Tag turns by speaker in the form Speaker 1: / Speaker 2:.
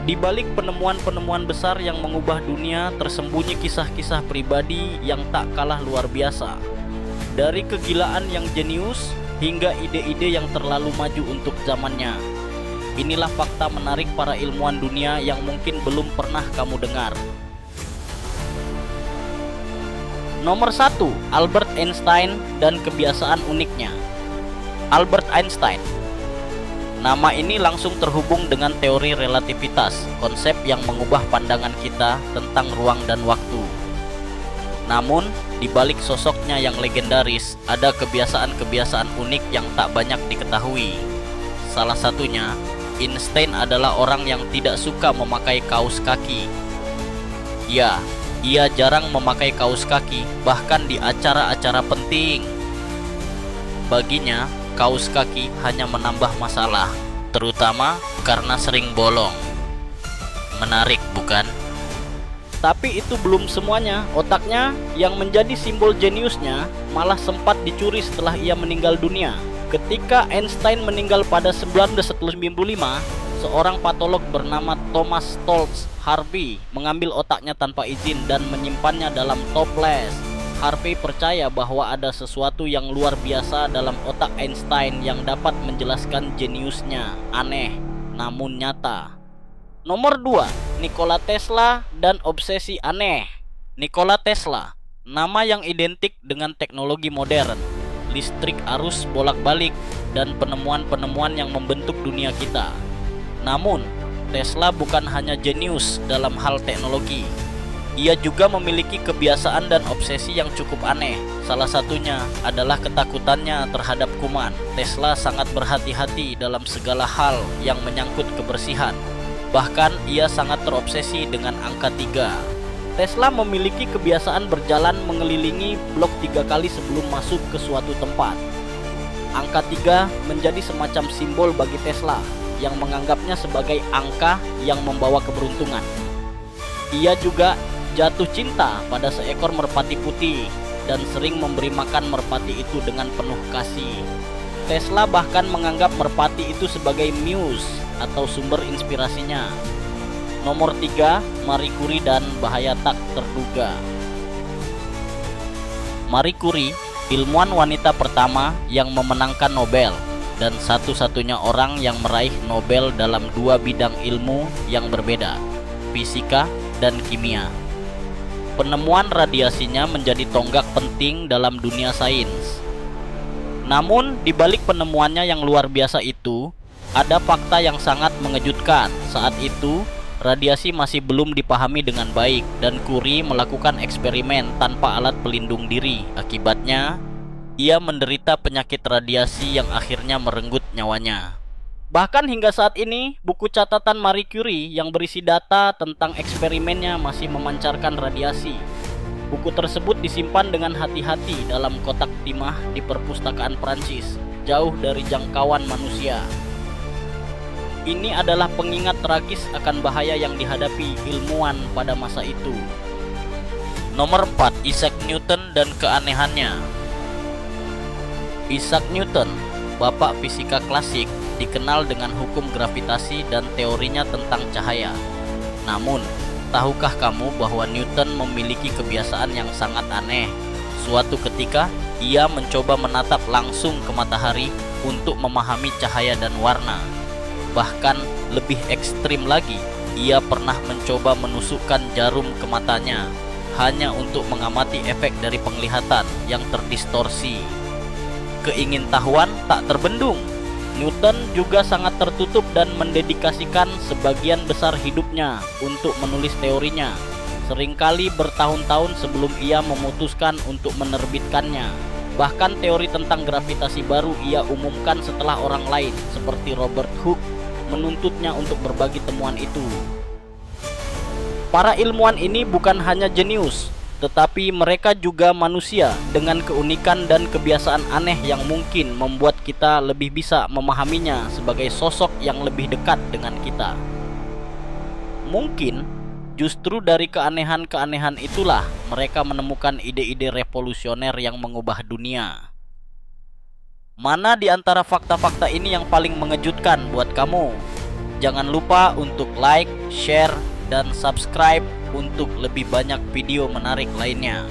Speaker 1: Di balik penemuan-penemuan besar yang mengubah dunia, tersembunyi kisah-kisah pribadi yang tak kalah luar biasa. Dari kegilaan yang jenius hingga ide-ide yang terlalu maju untuk zamannya. Inilah fakta menarik para ilmuwan dunia yang mungkin belum pernah kamu dengar. Nomor 1, Albert Einstein dan kebiasaan uniknya. Albert Einstein. Nama ini langsung terhubung dengan teori relativitas, konsep yang mengubah pandangan kita tentang ruang dan waktu. Namun, di balik sosoknya yang legendaris, ada kebiasaan-kebiasaan unik yang tak banyak diketahui. Salah satunya, Einstein adalah orang yang tidak suka memakai kaos kaki. Ya, ia jarang memakai kaos kaki, bahkan di acara-acara penting. Baginya, kaos kaki hanya menambah masalah, terutama karena sering bolong. Menarik, bukan? Tapi itu belum semuanya. Otaknya yang menjadi simbol jeniusnya malah sempat dicuri setelah ia meninggal dunia. Ketika Einstein meninggal pada 1995, seorang patolog bernama Thomas Stoltz Harvey mengambil otaknya tanpa izin dan menyimpannya dalam toples. Harvey percaya bahwa ada sesuatu yang luar biasa dalam otak Einstein yang dapat menjelaskan jeniusnya. Aneh, namun nyata. Nomor 2, Nikola Tesla dan obsesi aneh. Nikola Tesla, nama yang identik dengan teknologi modern, listrik arus bolak-balik, dan penemuan-penemuan yang membentuk dunia kita. Namun, Tesla bukan hanya jenius dalam hal teknologi. Ia juga memiliki kebiasaan dan obsesi yang cukup aneh. Salah satunya adalah ketakutannya terhadap kuman. Tesla sangat berhati-hati dalam segala hal yang menyangkut kebersihan. Bahkan ia sangat terobsesi dengan angka 3. Tesla memiliki kebiasaan berjalan mengelilingi blok 3 kali sebelum masuk ke suatu tempat. Angka 3 menjadi semacam simbol bagi Tesla yang menganggapnya sebagai angka yang membawa keberuntungan. Ia juga jatuh cinta pada seekor merpati putih dan sering memberi makan merpati itu dengan penuh kasih. Tesla bahkan menganggap merpati itu sebagai muse atau sumber inspirasinya. Nomor 3, Marie Curie dan bahaya tak terduga. Marie Curie, ilmuwan wanita pertama yang memenangkan Nobel dan satu-satunya orang yang meraih Nobel dalam 2 bidang ilmu yang berbeda, fisika dan kimia. Penemuan radiasinya menjadi tonggak penting dalam dunia sains. Namun, di balik penemuannya yang luar biasa itu, ada fakta yang sangat mengejutkan. Saat itu, radiasi masih belum dipahami dengan baik dan Curie melakukan eksperimen tanpa alat pelindung diri. Akibatnya, ia menderita penyakit radiasi yang akhirnya merenggut nyawanya. Bahkan hingga saat ini, buku catatan Marie Curie yang berisi data tentang eksperimennya masih memancarkan radiasi. Buku tersebut disimpan dengan hati-hati dalam kotak timah di perpustakaan Prancis, jauh dari jangkauan manusia. Ini adalah pengingat tragis akan bahaya yang dihadapi ilmuwan pada masa itu. Nomor 4, Isaac Newton dan keanehannya. Isaac Newton, bapak fisika klasik, dikenal dengan hukum gravitasi dan teorinya tentang cahaya. Namun, tahukah kamu bahwa Newton memiliki kebiasaan yang sangat aneh? Suatu ketika, ia mencoba menatap langsung ke matahari untuk memahami cahaya dan warna. Bahkan lebih ekstrim lagi, ia pernah mencoba menusukkan jarum ke matanya hanya untuk mengamati efek dari penglihatan yang terdistorsi. Keingintahuan tak terbendung. Newton juga sangat tertutup dan mendedikasikan sebagian besar hidupnya untuk menulis teorinya, seringkali bertahun-tahun sebelum ia memutuskan untuk menerbitkannya. Bahkan teori tentang gravitasi baru ia umumkan setelah orang lain seperti Robert Hooke menuntutnya untuk berbagi temuan itu. Para ilmuwan ini bukan hanya jenius, tetapi mereka juga manusia dengan keunikan dan kebiasaan aneh yang mungkin membuat kita lebih bisa memahaminya sebagai sosok yang lebih dekat dengan kita. Mungkin justru dari keanehan-keanehan itulah mereka menemukan ide-ide revolusioner yang mengubah dunia. Mana di antara fakta-fakta ini yang paling mengejutkan buat kamu? Jangan lupa untuk like, share, dan subscribe untuk lebih banyak video menarik lainnya.